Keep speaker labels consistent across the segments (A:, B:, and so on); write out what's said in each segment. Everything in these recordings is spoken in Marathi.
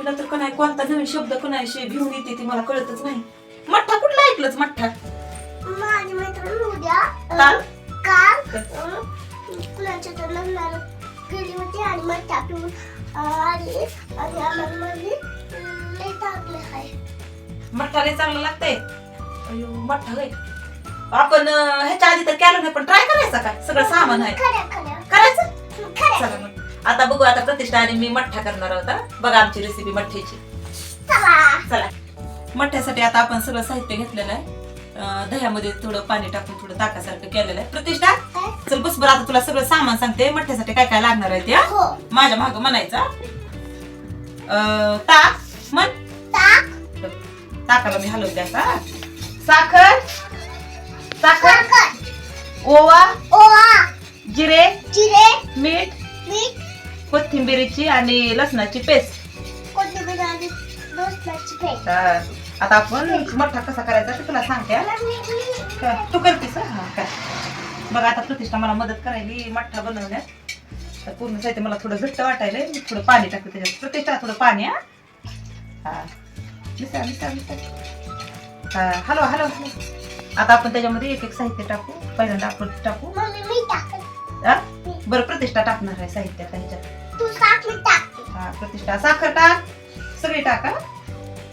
A: म्हटलं तर का नाही कोणता नवीन शब्द का नाही घेऊन येते ती मला कळतच नाही. मठ्ठा कुठला ऐकलंच मठ्ठा?
B: माझी मैत्रीण उद्या
A: काल
B: काल कुणाच्या तर लग्नाला गेली होती आणि मठ्ठा पिऊन आली आणि आम्हाला म्हणली लय चांगलं आहे.
A: मठ्ठा लय चांगलं लागतंय. अयो मठ्ठा होय. आपण ह्याच्या आधी तर केलं नाही पण ट्राय करायचा का? सगळं सामान आहे करायचं. चला मग आता बघू. आता प्रतिष्ठा आणि मी मठ्ठा करणार आहोत हा. बघा आमची रेसिपी मठ्ठ्याची. चला मठ्ठ्यासाठी आता आपण सगळं साहित्य घेतलेलं आहे. दह्यामध्ये थोडं पाणी टाकून थोडं ताकासारखं केलेलं आहे. प्रतिष्ठा चल बस बरं. आता तुला सगळं सामान सांगते मठ्ठ्यासाठी काय काय लागणार आहे ते. माझ्या मागं म्हणायचा ताक म्हण. ताकाला मी हलवते आता. साखर साखर ओवा जिरे मीठ कोथिंबीरीची आणि लसणाची पेस्ट. आता आपण मठ्ठा कसा करायचा ते तुला सांगते. तू करतेस काय बघ. आता प्रतिष्ठा मला मदत करायली मठ्ठा बनवण्यात. पूर्ण साहित्य मला थोडं घट्ट वाटायला मी थोडं पाणी टाकते त्याच्यात. प्रतिष्ठा थोडं पाणी हा मिसळ मिसळ मिसळ हलवा हलवा. आता आपण त्याच्यामध्ये एक एक साहित्य टाकू. पहिल्यांदा आपण टाकू बरं. प्रतिष्ठा टाकणार आहे साहित्य आता ह्याच्यात. हा प्रतिष्ठा साखर टाक सगळी टाका.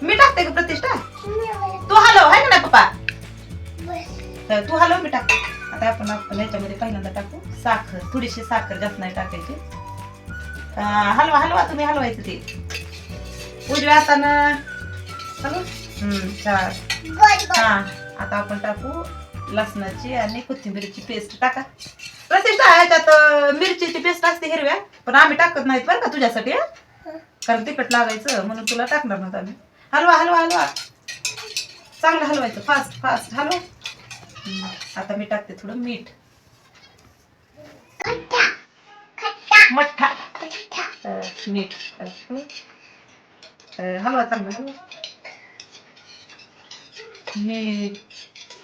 A: मी टाकते का प्रतिष्ठा? तू हलव आहे ना पप्पा. तू हलव मी टाकते. आता आपण ह्याच्यामध्ये पहिल्यांदा टाकू साखर. थोडीशी साखर जास्त नाही टाकायची. हलवा हलवा तुम्ही हलवायचं ते उजव्या हातानं हलव. हा आता आपण टाकू लसणाची आणि कोथिंबीरची पेस्ट टाका. प्रतिष्ठा ह्याच्यात मिरचीची पेस्ट असते हिरव्या पण आम्ही टाकत नाहीत बरं का तुझ्यासाठी. कारण तिखट लागायचं म्हणून तुला टाकणार नव्हतं आम्ही. हलवा हलवा हलवा चांगलं हलवायचं फास्ट फास्ट हलवा. आता मी टाकते थोडं मीठ. मठ्ठा मीठ हलवा चांगलं. मीठ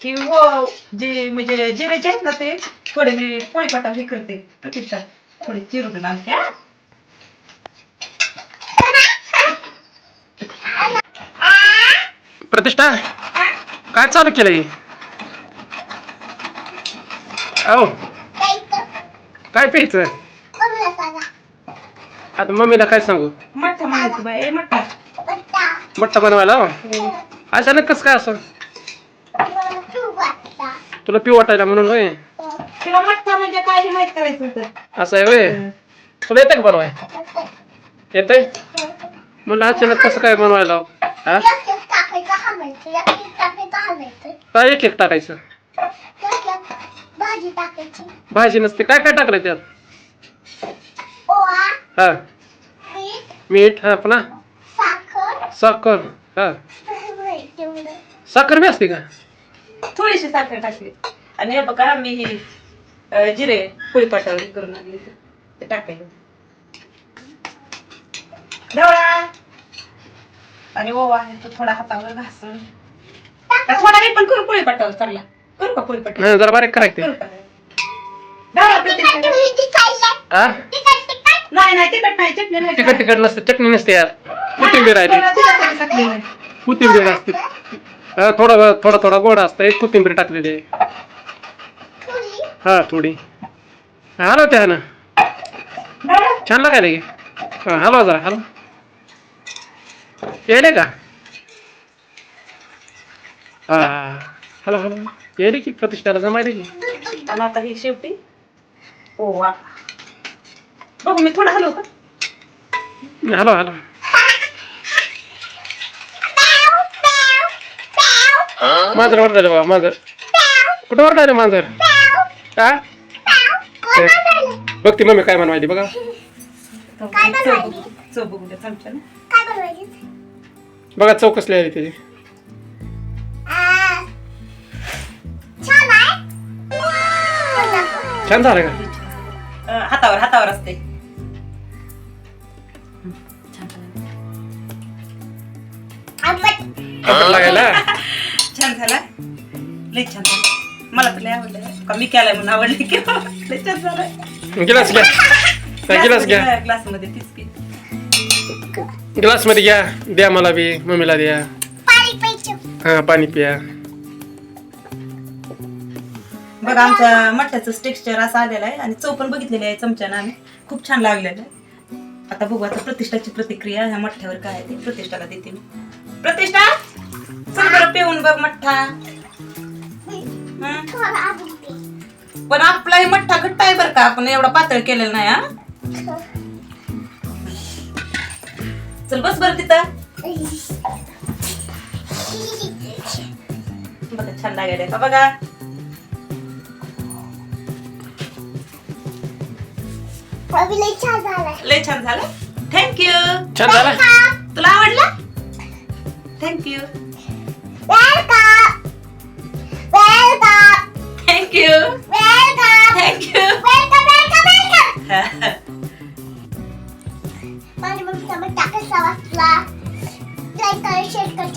A: की हो जे म्हणजे जिरेचे आहेत ना ते थोडे मी पोळीपाटा हे करते. प्रतिष्ठा थोडे चिरून आणते.
C: प्रतिष्ठा काय चालू केलंय? औ काय प्यायचं? आता मम्मीला काय सांगू?
A: मठ्ठा म्हणायचं बाई मठ्ठा.
C: मठ्ठा बनवायला अचानक कसं काय असं? तुला पिऊ वाटायला म्हणून होय?
A: तिला मठ्ठा म्हणजे काय हे माहित करायचं होतं.
C: असं आहे होय? तुला येतं का बनवाय? येतंय? म्हणलं अचानक कसं काय बनवायला? हा काय एक एक टाकायचं? भाजी नसते. काय काय टाकलंय त्यात? हा मीठ हा पुन्हा साखर हा साखर बी असते का?
A: थोडीशी साखर टाकली. आणि हे बघा मी ही जिरे पोळीपाटावर करून आणले ते टाकायचं. ढवळा आणि ओवा आहे तो थोडा हातावर घासून थोडा मी पण करू पोळीपाटावर चालला. करू का पोळीपाट?
C: जरा बारीक करायचं.
A: नाही नाही तिखट नाही चटणी नाही.
C: तिखट तिखट नसते चटणी नसते यार. कोथिंबीर आहे ती. कोथिंबीर असते. थोडा थोडा थोडा गोड असतं. कोथिंबीर टाकलेली आहे. हा थोडी हलव त्या ना छान लागायला की. हलवा जरा हलवा येले का? हा हॅलो हॅलो येले की प्रतिष्ठाला जमायले की.
A: आणि आता ही शेवटी ओवा बघू मी थोडा हलव का?
C: हॅलो हॅलो मांजर वरडायला बाबा. मांजर कुठं वरडायला मांजर? का बघ ती मम्मी काय बनवायली बघा.
A: चव बघू द्या चमच्याने.
C: बघा चव कसली आली त्याची. छान झालं का?
A: हातावर हातावर असते.
C: लागायला
A: छान झाला. लय छान झाला. मला तर लय आवडलं का मी केलाय म्हणून आवडले की लय छान झालं.
C: गिलास घ्या गिलास घ्या.
A: ग्लास मध्ये तीच की
C: ग्लास मध्ये घ्या, द्या मला बी, मम्मीला द्या.
B: पाणी प्यायचं.
C: हा पाणी पिया.
A: बघा आमच्या मठ्ठ्याचं टेक्स्चर असं आलेलं आहे आणि चव पण बघितलेली आहे चमच्यानं आम्ही. खूप छान लागलेलं आहे. आता बघू आता प्रतिष्ठाची प्रतिक्रिया ह्या मठ्ठ्यावर काय आहे ते प्रतिष्ठाला देते मी. प्रतिष्ठा चल बरं पिऊन बघ मठ्ठा. हं?
B: थोडं अजून पी.
A: पण आपलाही मठ्ठा घट्ट आहे बरं का, आपण एवढा पातळ केलेला नाही. हा चल बस बरं तिथं. बघा छान लागायला का बघा.
B: अभी लई छान झालाय.
A: लय छान झालं. थँक्यू.
C: छान झाला.
A: तुला आवडला? Thank you.
B: Welcome. Welcome.
A: Thank you.
B: Welcome.
A: Thank you.
B: Welcome. Welcome. माझ्या मम्मीचा मग टाकायचा वाचला. लाईक करा, शेअर करा.